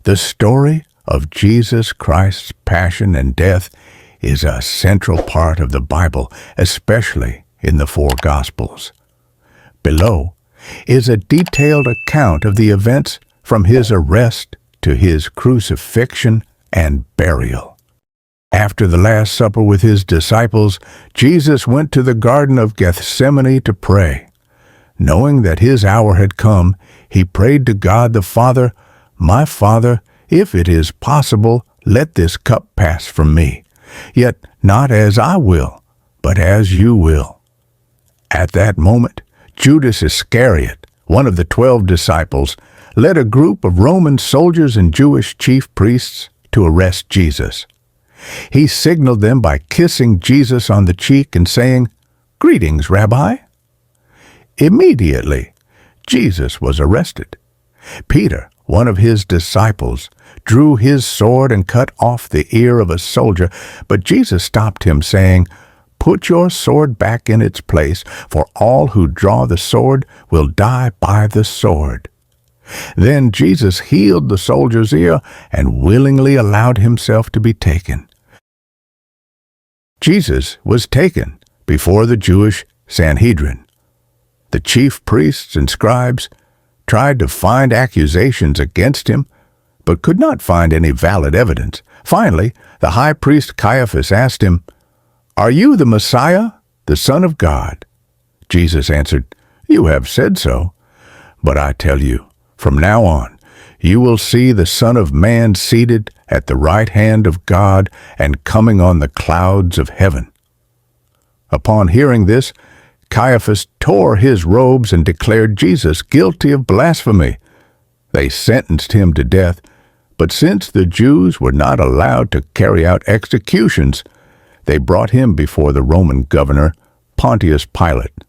The story of Jesus Christ's passion and death is a central part of the Bible, especially in the four Gospels. Below is a detailed account of the events from his arrest to his crucifixion and burial. After the Last Supper with his disciples, Jesus went to the Garden of Gethsemane to pray. Knowing that his hour had come, he prayed to God the Father, "My Father, if it is possible, let this cup pass from me. Yet not as I will, but as you will." At that moment, Judas Iscariot, one of the 12 disciples, led a group of Roman soldiers and Jewish chief priests to arrest Jesus. He signaled them by kissing Jesus on the cheek and saying, "Greetings, Rabbi." Immediately, Jesus was arrested. Peter, one of his disciples, drew his sword and cut off the ear of a soldier, but Jesus stopped him, saying, "Put your sword back in its place, for all who draw the sword will die by the sword." Then Jesus healed the soldier's ear and willingly allowed himself to be taken. Jesus was taken before the Jewish Sanhedrin. The chief priests and scribes tried to find accusations against him, but could not find any valid evidence. Finally, the high priest Caiaphas asked him, "Are you the Messiah, the Son of God?" Jesus answered, "You have said so. But I tell you, from now on, you will see the Son of Man seated at the right hand of God and coming on the clouds of heaven." Upon hearing this, Caiaphas tore his robes and declared Jesus guilty of blasphemy. They sentenced him to death, but since the Jews were not allowed to carry out executions, they brought him before the Roman governor, Pontius Pilate.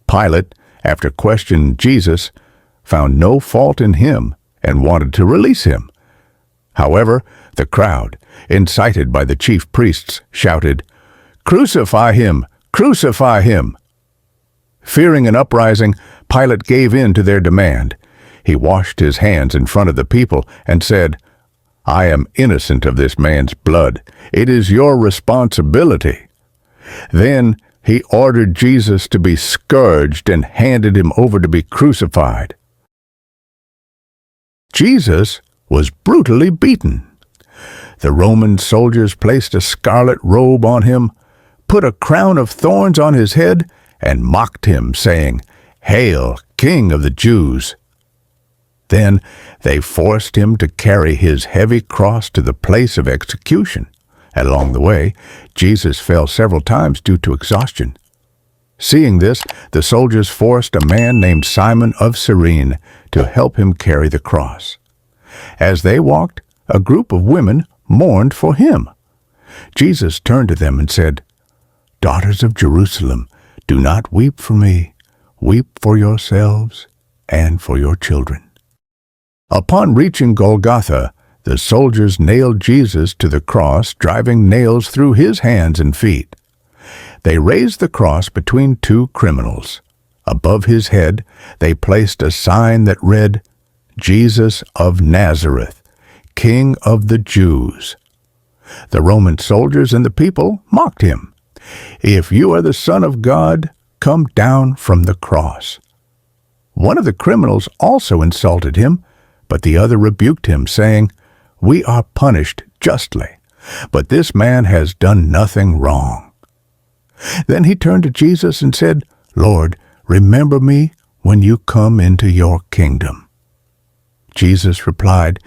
Pilate, after questioning Jesus, found no fault in him and wanted to release him. However, the crowd, incited by the chief priests, shouted, "Crucify him! Crucify him!" Fearing an uprising, Pilate gave in to their demand. He washed his hands in front of the people and said, "I am innocent of this man's blood. It is your responsibility." Then he ordered Jesus to be scourged and handed him over to be crucified. Jesus was brutally beaten. The Roman soldiers placed a scarlet robe on him, put a crown of thorns on his head, and mocked him, saying, "Hail, King of the Jews!" Then they forced him to carry his heavy cross to the place of execution. Along the way, Jesus fell several times due to exhaustion. Seeing this, the soldiers forced a man named Simon of Cyrene to help him carry the cross. As they walked, a group of women mourned for him. Jesus turned to them and said, "Daughters of Jerusalem, do not weep for me. Weep for yourselves and for your children." Upon reaching Golgotha, the soldiers nailed Jesus to the cross, driving nails through his hands and feet. They raised the cross between two criminals. Above his head, they placed a sign that read, "Jesus of Nazareth, King of the Jews." The Roman soldiers and the people mocked him. "If you are the Son of God, come down from the cross." One of the criminals also insulted him, but the other rebuked him, saying, "We are punished justly, but this man has done nothing wrong." Then he turned to Jesus and said, "Lord, remember me when you come into your kingdom." Jesus replied,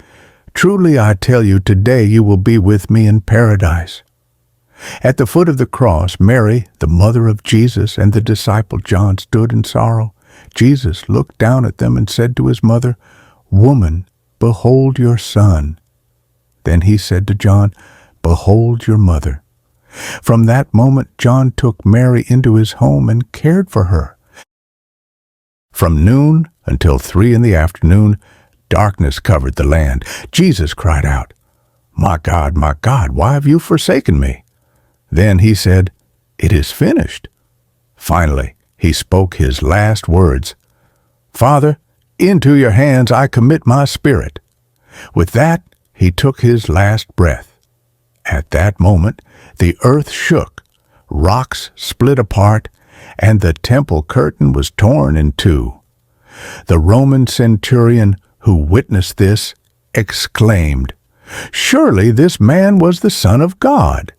"Truly I tell you, today you will be with me in paradise." At the foot of the cross, Mary, the mother of Jesus, and the disciple John stood in sorrow. Jesus looked down at them and said to his mother, "Woman, behold your son." Then he said to John, "Behold your mother." From that moment, John took Mary into his home and cared for her. From noon until 3 in the afternoon, darkness covered the land. Jesus cried out, my God, why have you forsaken me?" Then he said, "It is finished." Finally, he spoke his last words, "Father, into your hands I commit my spirit." With that, he took his last breath. At that moment, the earth shook, rocks split apart, and the temple curtain was torn in two. The Roman centurion who witnessed this exclaimed, "Surely this man was the Son of God."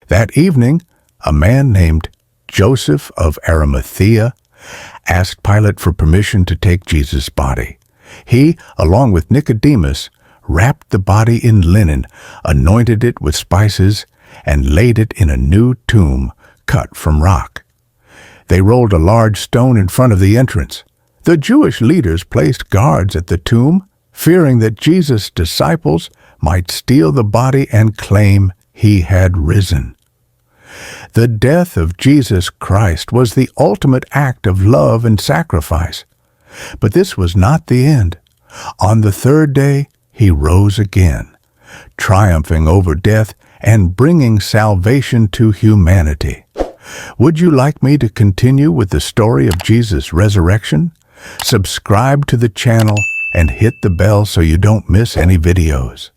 That evening, a man named Joseph of Arimathea asked Pilate for permission to take Jesus' body. He, along with Nicodemus, wrapped the body in linen, anointed it with spices, and laid it in a new tomb cut from rock. They rolled a large stone in front of the entrance. The Jewish leaders placed guards at the tomb, fearing that Jesus' disciples might steal the body and claim he had risen. The death of Jesus Christ was the ultimate act of love and sacrifice. But this was not the end. On the third day, he rose again, triumphing over death and bringing salvation to humanity. Would you like me to continue with the story of Jesus' resurrection? Subscribe to the channel and hit the bell so you don't miss any videos.